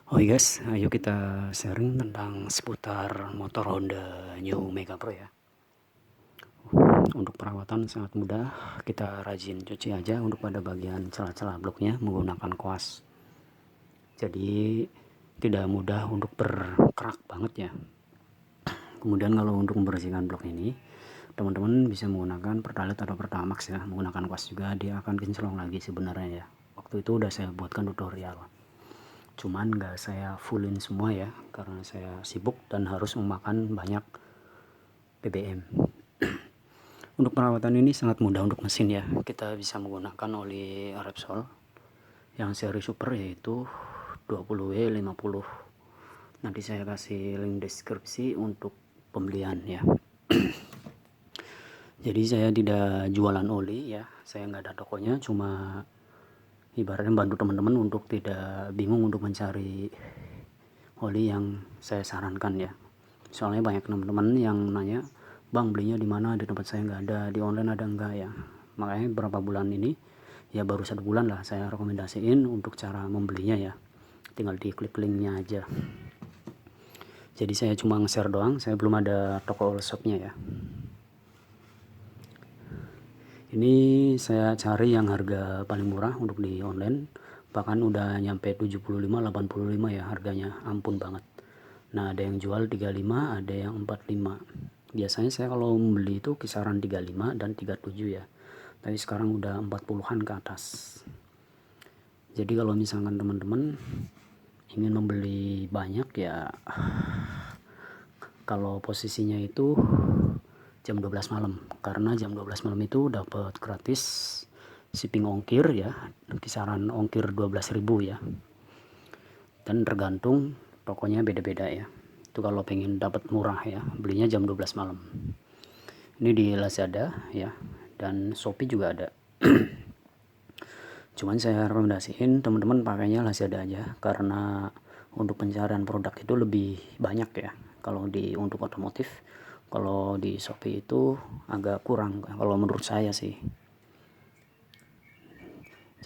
Oke guys, ayo kita sharing tentang seputar motor Honda New Mega Pro ya. Untuk perawatan sangat mudah, kita rajin cuci aja untuk pada bagian celah-celah bloknya menggunakan kuas. Jadi tidak mudah untuk berkerak banget ya. Kemudian kalau untuk membersihkan blok ini, teman-teman bisa menggunakan Pertalite atau Pertamax ya. Menggunakan kuas juga dia akan kinclong lagi sebenarnya ya. Waktu itu udah saya buatkan tutorial. Cuman nggak saya fullin semua ya, karena saya sibuk dan harus memakan banyak BBM. Untuk perawatan ini sangat mudah untuk mesin ya. Kita bisa menggunakan oli Repsol yang seri super yaitu 20W50. Nanti saya kasih link deskripsi untuk pembelian ya. Jadi saya tidak jualan oli ya, saya nggak ada tokonya, cuma ibaratnya bantu teman-teman untuk tidak bingung untuk mencari oli yang saya sarankan ya. Soalnya banyak teman-teman yang nanya, bang belinya di mana, di tempat saya nggak ada, di online ada enggak ya. Makanya beberapa bulan ini ya, baru 1 bulan lah saya rekomendasiin untuk cara membelinya ya, tinggal diklik linknya aja. Jadi saya cuma nge-share doang, saya belum ada toko all shopnya ya. Ini saya cari yang harga paling murah untuk di online, bahkan udah nyampe 75-85 ya harganya, ampun banget. Nah ada yang jual 35, ada yang 45. Biasanya saya kalau membeli itu kisaran 35 dan 37 ya, tapi sekarang udah 40-an ke atas. Jadi kalau misalkan teman-teman ingin membeli banyak ya, kalau posisinya itu jam 12 malam, karena jam 12 malam itu dapat gratis shipping ongkir ya, kisaran ongkir 12.000 ya, dan tergantung tokonya beda-beda ya. Itu kalau pengen dapat murah ya, belinya jam 12 malam. Ini di Lazada ya, dan Shopee juga ada. Cuman saya rekomendasiin teman-teman pakainya Lazada aja, karena untuk pencarian produk itu lebih banyak ya kalau di untuk otomotif. Kalau di Shopee itu agak kurang kalau menurut saya sih.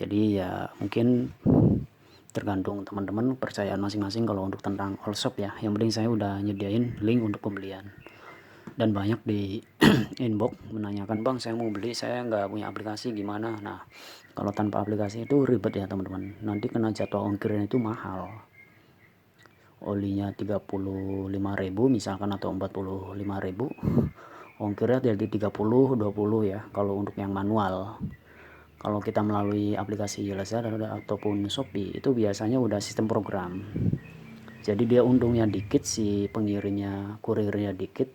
Jadi ya mungkin tergantung teman-teman percayaan masing-masing kalau untuk tentang all shop ya. Yang penting saya udah nyediain link untuk pembelian. Dan banyak di inbox menanyakan, bang saya mau beli, saya nggak punya aplikasi gimana. Nah kalau tanpa aplikasi itu ribet ya teman-teman, nanti kena jatuh ongkirnya itu mahal. Olinya 35.000 misalkan atau 45.000, ongkirnya jadi 30-20 ya kalau untuk yang manual. Kalau kita melalui aplikasi Lazada ataupun Shopee itu biasanya udah sistem program, jadi dia untungnya dikit, si pengirimnya kurirnya dikit,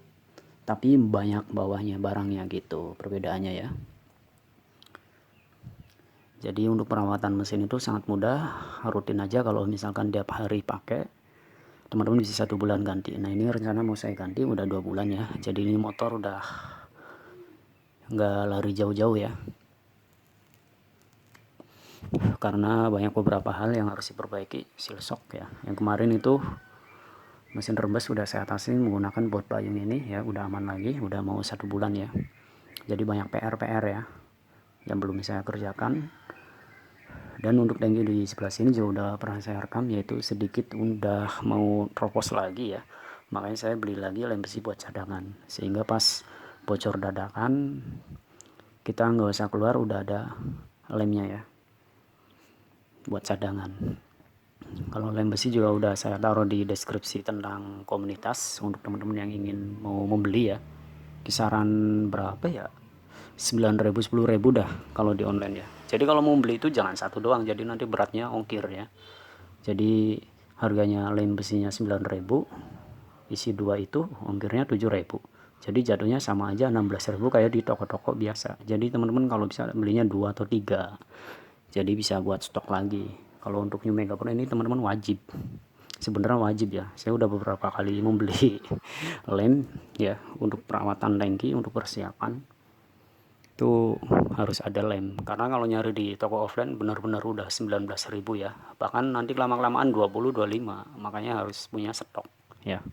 tapi banyak bawahnya barangnya gitu perbedaannya ya. Jadi untuk perawatan mesin itu sangat mudah, rutin aja. Kalau misalkan tiap hari pakai, teman-teman bisa 1 bulan ganti. Nah ini rencana mau saya ganti udah 2 bulan ya, jadi ini motor udah nggak lari jauh-jauh ya, karena banyak beberapa hal yang harus diperbaiki. Seal shock ya, yang kemarin itu mesin rembes udah saya atasin menggunakan bot payung ini ya, udah aman lagi, udah mau 1 bulan ya. Jadi banyak PR ya yang belum saya kerjakan. Dan untuk tangki di sebelah sini juga udah pernah saya rekam, yaitu sedikit udah mau tropos lagi ya, makanya saya beli lagi lem besi buat cadangan, sehingga pas bocor dadakan kita nggak usah keluar, udah ada lemnya ya buat cadangan. Kalau lem besi juga udah saya taruh di deskripsi tentang komunitas untuk teman-teman yang ingin mau membeli ya. Kisaran berapa ya, 9.000 10.000 dah kalau di online ya. Jadi kalau mau beli itu jangan satu doang, jadi nanti beratnya ongkir ya. Jadi harganya lem besinya 9.000, isi 2 itu ongkirnya 7.000. Jadi jatuhnya sama aja 16.000 kayak di toko-toko biasa. Jadi teman-teman kalau bisa belinya 2 atau 3, jadi bisa buat stok lagi. Kalau untuk New Mega Pro ini teman-teman wajib, sebenarnya wajib ya, saya udah beberapa kali membeli lem ya untuk perawatan tangki, untuk persiapan itu harus ada lem, karena kalau nyari di toko offline benar-benar udah 19.000 ya, bahkan nanti lama-kelamaan 20-25, makanya harus punya stok ya.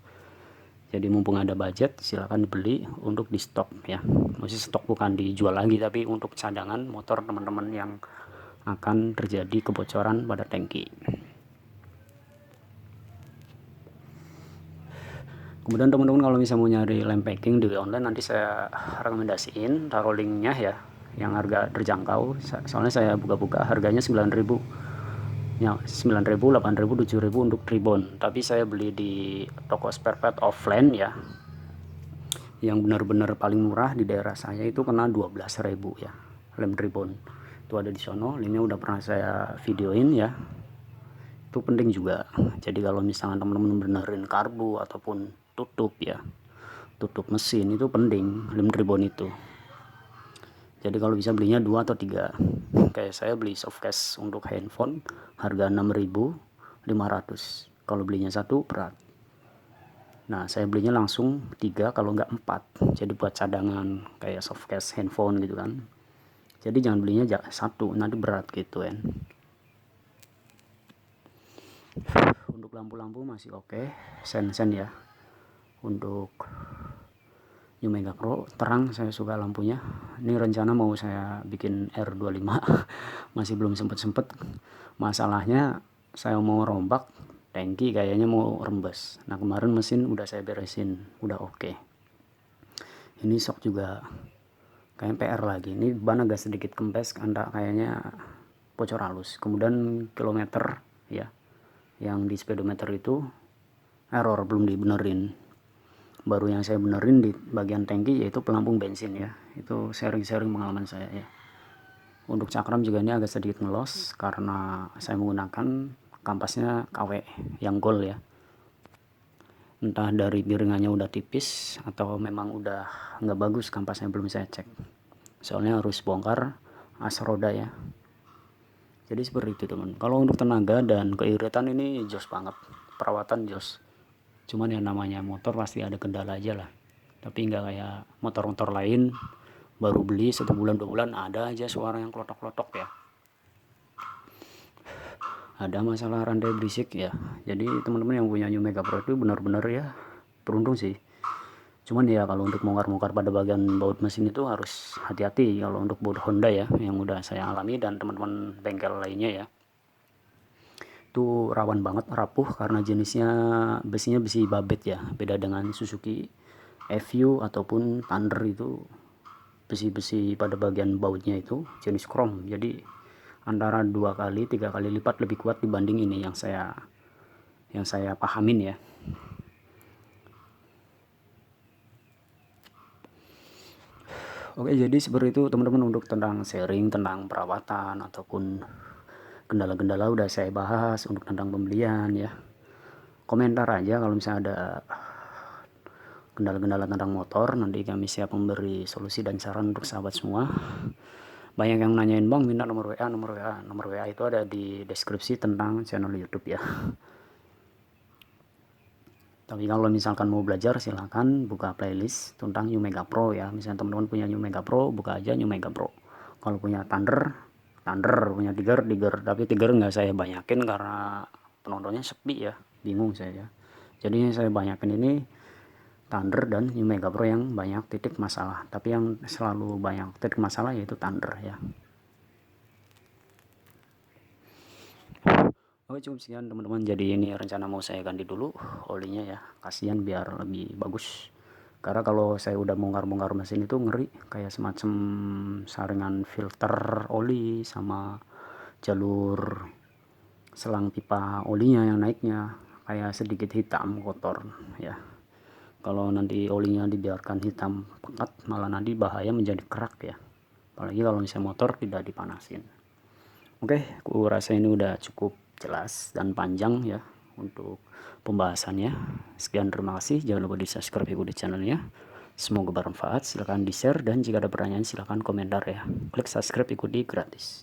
Jadi mumpung ada budget silahkan dibeli untuk di stok ya, masih stok bukan dijual lagi, tapi untuk cadangan motor teman-teman yang akan terjadi kebocoran pada tangki. Kemudian teman-teman kalau misalnya mau nyari lem packing di online, nanti saya rekomendasiin taruh linknya ya, yang harga terjangkau. Soalnya saya buka-buka harganya 9.000 ya, 9.000, 8.000, 7.000 untuk tribon. Tapi saya beli di toko spare part offline ya, yang benar-benar paling murah di daerah saya itu kena 12.000 ya, lem tribon itu ada di sono. Linknya udah pernah saya videoin ya, itu penting juga. Jadi kalau misalnya teman-teman benerin karbu ataupun tutup ya, tutup mesin, itu penting lem tribon itu. Jadi kalau bisa belinya 2 atau 3. Kayak saya beli soft case untuk handphone harga 6.500. Kalau belinya satu berat. Nah, saya belinya langsung 3 kalau nggak 4. Jadi buat cadangan kayak soft case handphone gitu kan. Jadi jangan belinya satu, nanti berat gitu kan. Untuk lampu-lampu masih oke, sen-sen ya. Untuk Numega Pro terang, saya suka lampunya. Ini rencana mau saya bikin R25 masih belum sempet. Masalahnya saya mau rombak tangki, kayaknya mau rembes. Nah, kemarin mesin udah saya beresin, udah oke. Ini shock juga kayak PR lagi. Ini ban agak sedikit kempes, kayaknya bocor halus. Kemudian kilometer ya, yang di speedometer itu error, belum dibenerin. Baru yang saya benerin di bagian tangki yaitu pelampung bensin ya. Itu sharing-sharing pengalaman saya ya. Untuk cakram juga ini agak sedikit ngelos karena saya menggunakan kampasnya KW yang gold ya. Entah dari biringannya udah tipis atau memang udah nggak bagus kampasnya, belum saya cek. Soalnya harus bongkar as roda ya. Jadi seperti itu teman. Kalau untuk tenaga dan keiritan ini jos banget, perawatan jos. Cuman yang namanya motor pasti ada kendala aja lah. Tapi nggak kayak motor-motor lain, baru beli 1 bulan 2 bulan ada aja suara yang klotok-klotok ya. Ada masalah rantai berisik ya. Jadi teman-teman yang punya Numega Pro itu benar-benar ya beruntung sih. Cuman ya kalau untuk bongkar-bongkar pada bagian baut mesin itu harus hati-hati. Kalau untuk baut Honda ya, yang udah saya alami dan teman-teman bengkel lainnya ya, itu rawan banget rapuh karena jenisnya besinya besi babet ya. Beda dengan Suzuki FU ataupun Thunder, itu besi-besi pada bagian bautnya itu jenis krom. Jadi antara 2 kali 3 kali lipat lebih kuat dibanding ini yang saya pahamin ya. Oke, jadi seperti itu teman-teman untuk tentang sharing tentang perawatan ataupun kendala-kendala udah saya bahas. Untuk tentang pembelian ya, komentar aja kalau misalnya ada kendala-kendala tentang motor, nanti kami siap memberi solusi dan saran untuk sahabat semua. Banyak yang nanyain, bang minta nomor WA itu ada di deskripsi tentang channel YouTube ya. Tapi kalau misalkan mau belajar silahkan buka playlist tentang Numega Pro ya. Misalnya teman-teman punya Numega Pro, buka aja Numega Pro. Kalau punya Thunder, punya Tiger. Tapi Tiger nggak saya banyakin karena penontonnya sepi ya, bingung saya ya. Jadi saya banyakin ini Thunder dan Numega Pro yang banyak titik masalah. Tapi yang selalu banyak titik masalah yaitu Thunder ya. Oke, cukup sekian teman-teman. Jadi ini rencana mau saya ganti dulu olinya ya, kasihan biar lebih bagus. Karena kalau saya udah bongkar-bongkar mesin itu ngeri, kayak semacam saringan filter oli sama jalur selang pipa olinya yang naiknya kayak sedikit hitam kotor ya. Kalau nanti olinya dibiarkan hitam pekat, malah nanti bahaya menjadi kerak ya. Apalagi kalau misalnya motor tidak dipanasin. Oke, aku rasa ini udah cukup jelas dan panjang ya untuk pembahasannya. Sekian, terima kasih. Jangan lupa di subscribe, ikuti channelnya. Semoga bermanfaat. Silahkan di share dan jika ada pertanyaan silahkan komentar ya. Klik subscribe, ikuti gratis.